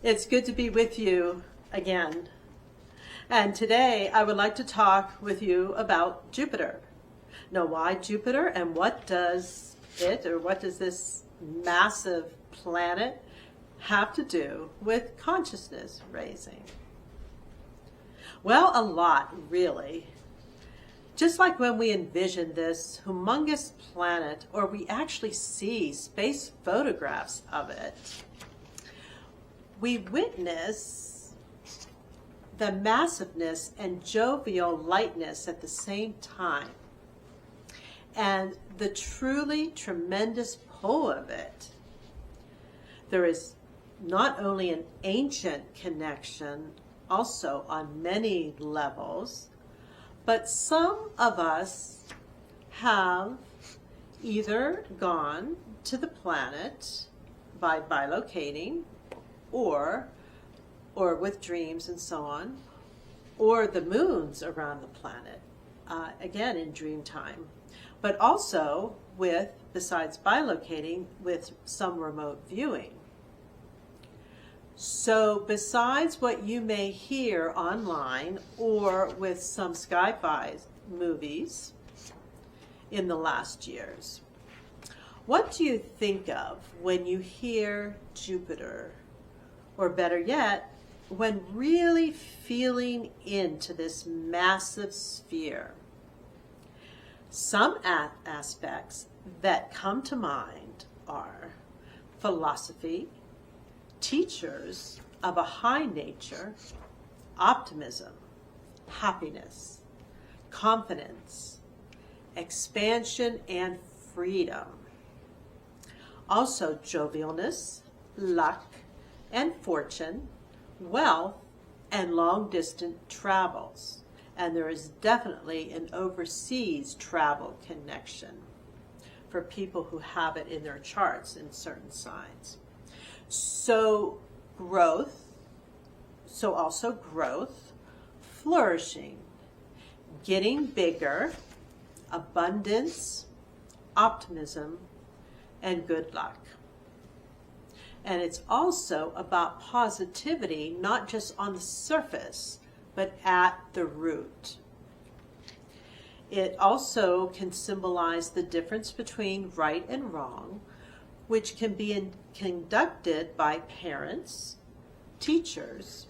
It's good to be with you again. And today I would like to talk with you about Jupiter. Now, why Jupiter and what does this massive planet have to do with consciousness raising? Well, a lot, really. Just like when we envision this humongous planet, or we actually see space photographs of it, we witness the massiveness and jovial lightness at the same time, and the truly tremendous pull of it. There is not only an ancient connection, also on many levels, but some of us have either gone to the planet by bilocating, or with dreams and so on, or the moons around the planet, again in dream time, but also with, besides bilocating, with some remote viewing. So besides what you may hear online or with some sci-fi movies in the last years, what do you think of when you hear Jupiter? Or better yet, when really feeling into this massive sphere? Some aspects that come to mind are philosophy, teachers of a high nature, optimism, happiness, confidence, expansion, and freedom. Also jovialness, luck, and fortune, wealth, and long-distance travels. And there is definitely an overseas travel connection for people who have it in their charts in certain signs. So also growth, flourishing, getting bigger, abundance, optimism, and good luck. And it's also about positivity, not just on the surface, but at the root. It also can symbolize the difference between right and wrong, which can be conducted by parents, teachers,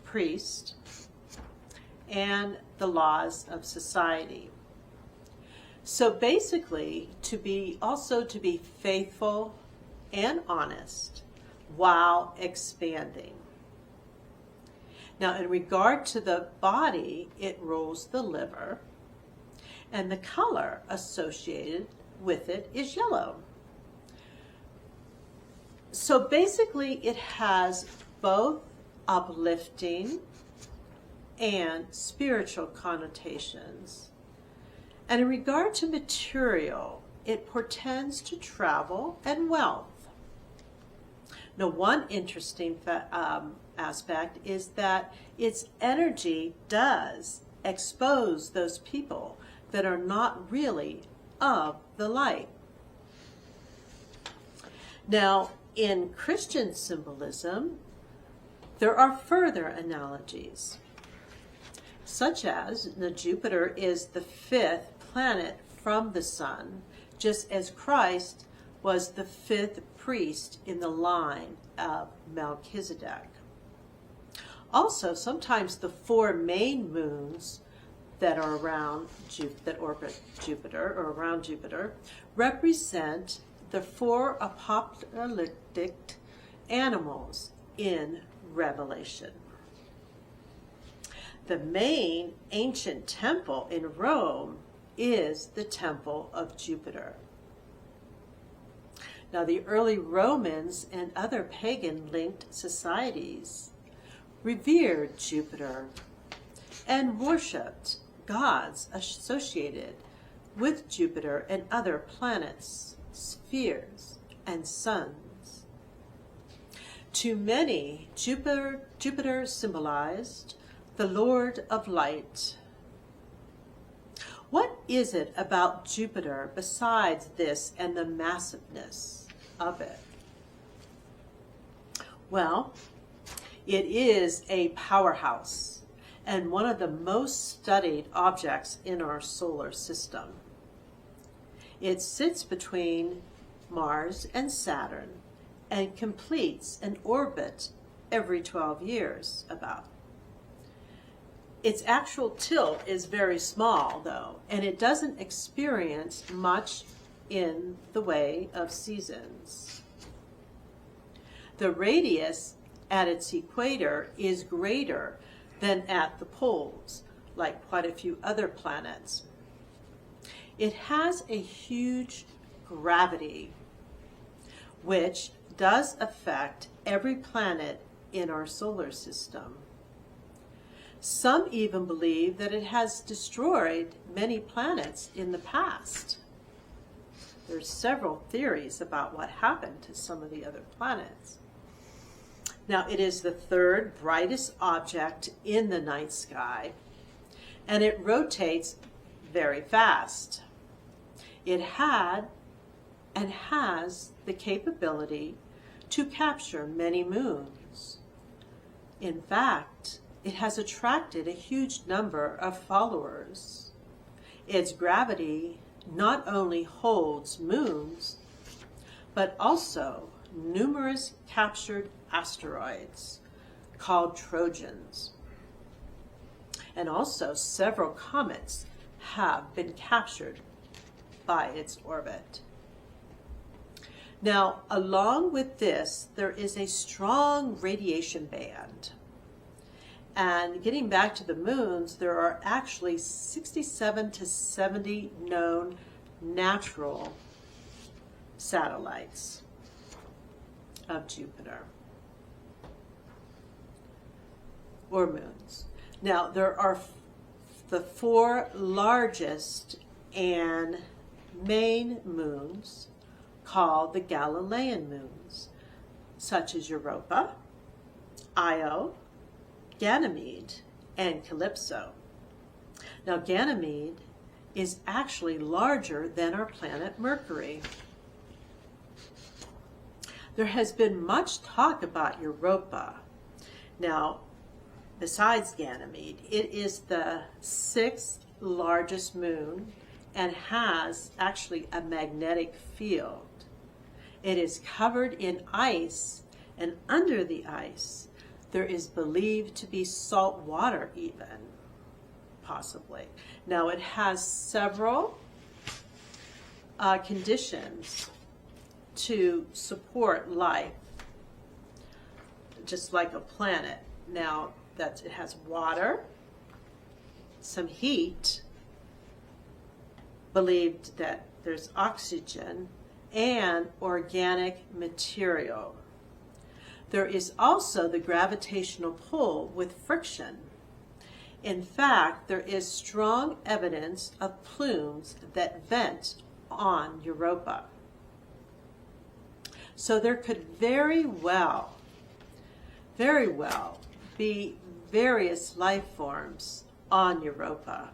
priests, and the laws of society. So basically, to be faithful and honest while expanding. Now, in regard to the body, it rules the liver, and the color associated with it is yellow. So basically, it has both uplifting and spiritual connotations. And in regard to material, it portends to travel and wealth. Now, one interesting aspect is that its energy does expose those people that are not really of the light. Now, in Christian symbolism, there are further analogies, such as the Jupiter is the fifth planet from the sun, just as Christ was the fifth priest in the line of Melchizedek. Also, sometimes the four main moons that are that orbit Jupiter or around Jupiter represent the four apocalyptic animals in Revelation. The main ancient temple in Rome is the Temple of Jupiter. Now, the early Romans and other pagan-linked societies revered Jupiter and worshipped gods associated with Jupiter and other planets, spheres, and suns. To many, Jupiter symbolized the Lord of Light. What is it about Jupiter besides this and the massiveness of it? Well, it is a powerhouse and one of the most studied objects in our solar system. It sits between Mars and Saturn and completes an orbit every 12 years about. Its actual tilt is very small, though, and it doesn't experience much in the way of seasons. The radius at its equator is greater than at the poles, like quite a few other planets. It has a huge gravity, which does affect every planet in our solar system. Some even believe that it has destroyed many planets in the past. There's several theories about what happened to some of the other planets. Now, it is the third brightest object in the night sky, and it rotates very fast. It had and has the capability to capture many moons. In fact, it has attracted a huge number of followers. Its gravity not only holds moons, but also numerous captured asteroids called Trojans. And also several comets have been captured by its orbit. Now, along with this, there is a strong radiation band. And getting back to the moons, there are actually 67 to 70 known natural satellites of Jupiter, or moons. Now, there are the four largest and main moons called the Galilean moons, such as Europa, Io, Ganymede, and Calypso. Now, Ganymede is actually larger than our planet Mercury. There has been much talk about Europa. Now, besides Ganymede, it is the sixth largest moon and has actually a magnetic field. It is covered in ice, and under the ice, there is believed to be salt water even, possibly. Now, it has several conditions to support life, just like a planet. Now, that it has water, some heat, believed that there's oxygen, and organic material. There is also the gravitational pull with friction. In fact, there is strong evidence of plumes that vent on Europa. So there could very well be various life forms on Europa,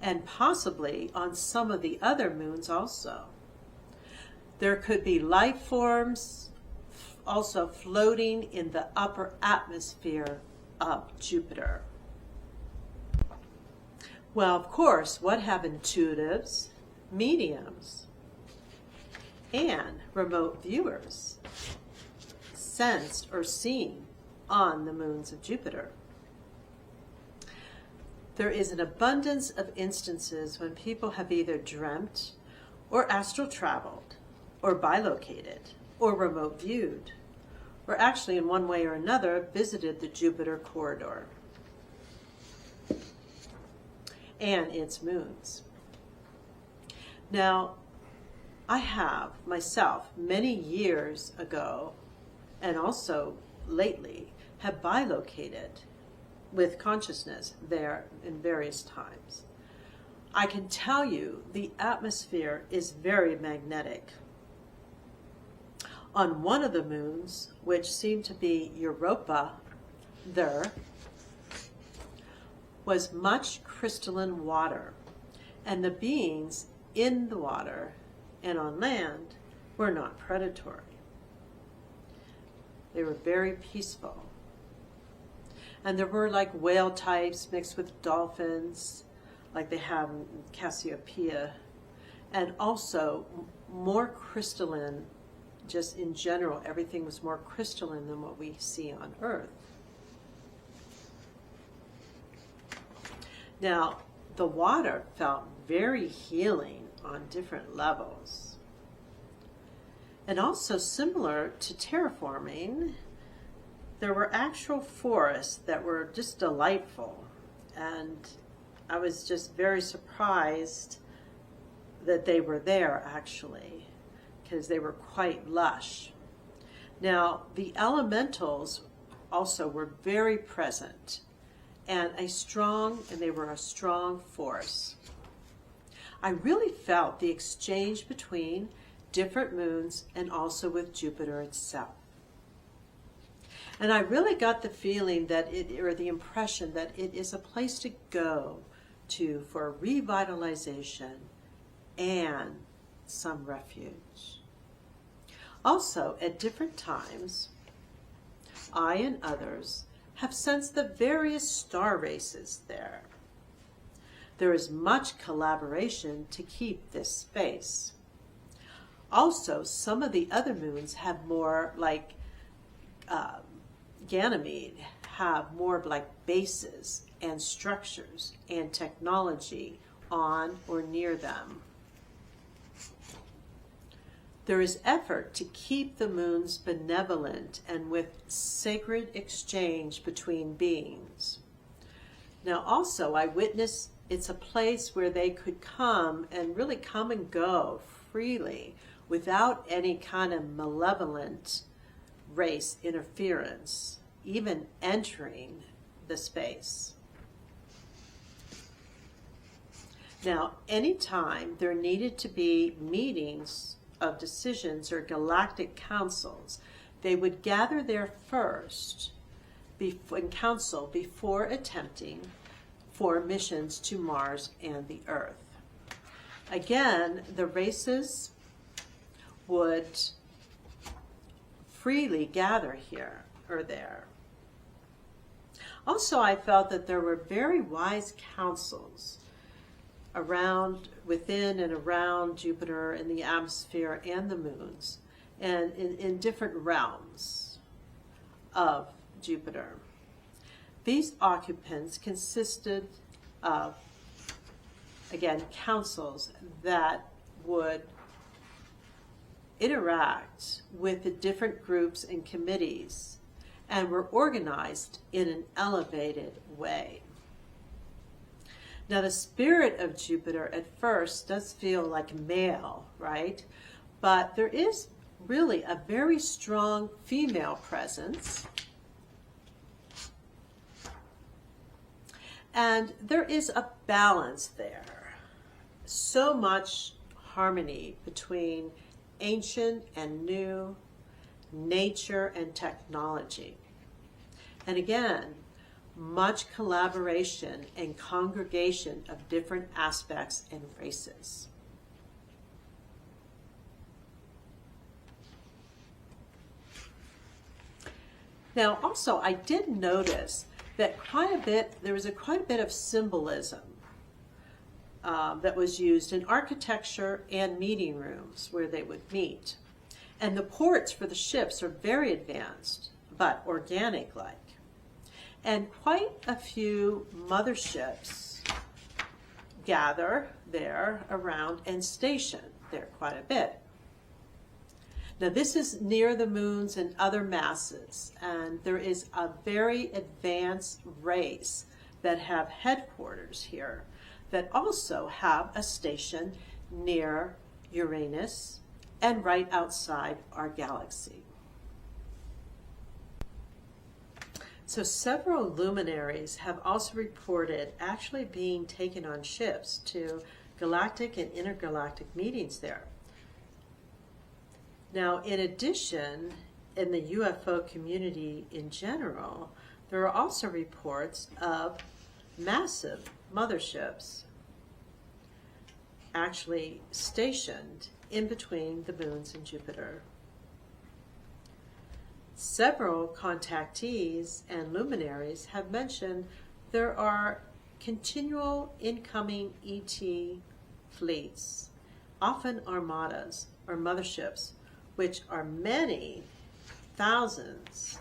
and possibly on some of the other moons also. There could be life forms also floating in the upper atmosphere of Jupiter. Well, of course, what have intuitives, mediums, and remote viewers sensed or seen on the moons of Jupiter? There is an abundance of instances when people have either dreamt or astral traveled or bilocated or remote viewed, or actually in one way or another visited the Jupiter corridor and its moons. Now, I have myself many years ago and also lately have bilocated with consciousness there in various times. I can tell you the atmosphere is very magnetic. On one of the moons, which seemed to be Europa, there was much crystalline water, and the beings in the water and on land were not predatory. They were very peaceful. And there were like whale types mixed with dolphins, like they have in Cassiopeia. And also more crystalline, just in general, everything was more crystalline than what we see on Earth. Now, the water felt very healing on different levels. And also similar to terraforming, there were actual forests that were just delightful. And I was just very surprised that they were there, actually, because they were quite lush. Now, the elementals also were very present, and they were a strong force. I really felt the exchange between different moons and also with Jupiter itself. And I really got the feeling that or the impression that it is a place to go to for revitalization and some refuge. Also, at different times, I and others have sensed the various star races there. There is much collaboration to keep this space. Also, some of the other moons have more, like Ganymede, have more like bases and structures and technology on or near them. There is effort to keep the moons benevolent and with sacred exchange between beings. Now also, I witnessed it's a place where they could come and really come and go freely without any kind of malevolent race interference, even entering the space. Now, anytime there needed to be meetings of decisions or galactic councils, they would gather there first in council before attempting for missions to Mars and the Earth. Again, the races would freely gather here or there. Also, I felt that there were very wise councils within and around Jupiter and the atmosphere and the moons, and in different realms of Jupiter. These occupants consisted of, again, councils that would interact with the different groups and committees and were organized in an elevated way. Now, the spirit of Jupiter at first does feel like male, right? But there is really a very strong female presence. And there is a balance there. So much harmony between ancient and new, nature and technology. And again, much collaboration and congregation of different aspects and races. Now, also, I did notice that there was quite a bit of symbolism that was used in architecture and meeting rooms where they would meet. And the ports for the ships are very advanced, but organic-like. And quite a few motherships gather there around and station there quite a bit. Now, this is near the moons and other masses, and there is a very advanced race that have headquarters here that also have a station near Uranus and right outside our galaxy. So several luminaries have also reported actually being taken on ships to galactic and intergalactic meetings there. Now, in addition, in the UFO community in general, there are also reports of massive motherships actually stationed in between the moons and Jupiter. Several contactees and luminaries have mentioned there are continual incoming ET fleets, often armadas or motherships, which are many thousands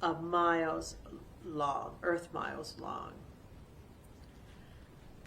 of miles long, Earth miles long.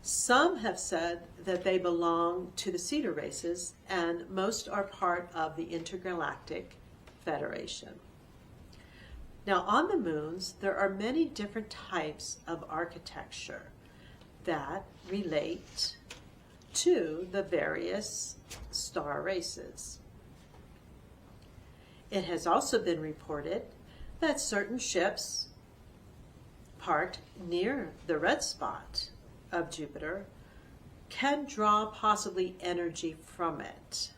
Some have said that they belong to the Cedar races, and most are part of the Intergalactic Federation. Now, on the moons, there are many different types of architecture that relate to the various star races. It has also been reported that certain ships parked near the red spot of Jupiter can draw possibly energy from it.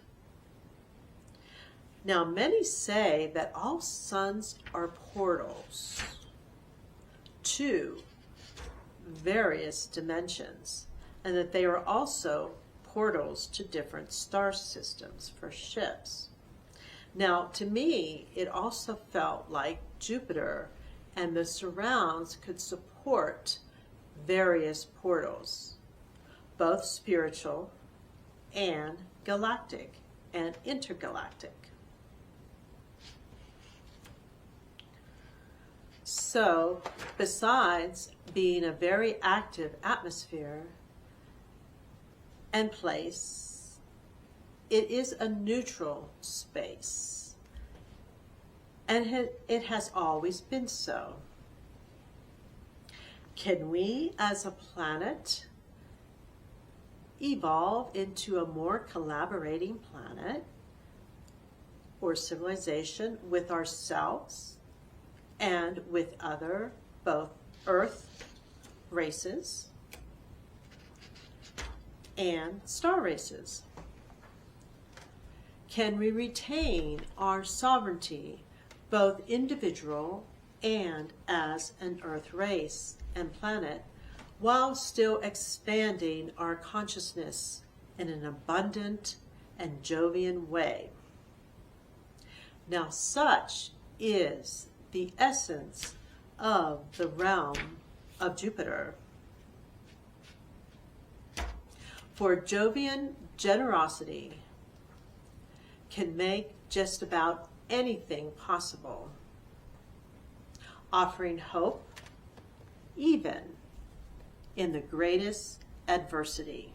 Now, many say that all suns are portals to various dimensions, and that they are also portals to different star systems for ships. Now, to me, it also felt like Jupiter and the surrounds could support various portals, both spiritual and galactic and intergalactic. So, besides being a very active atmosphere and place, it is a neutral space, and it has always been so. Can we, as a planet, evolve into a more collaborating planet or civilization with ourselves and with other, both Earth races and star races? Can we retain our sovereignty, both individual and as an Earth race and planet, while still expanding our consciousness in an abundant and Jovian way? Now, such is the essence of the realm of Jupiter. For Jovian generosity can make just about anything possible, offering hope even in the greatest adversity.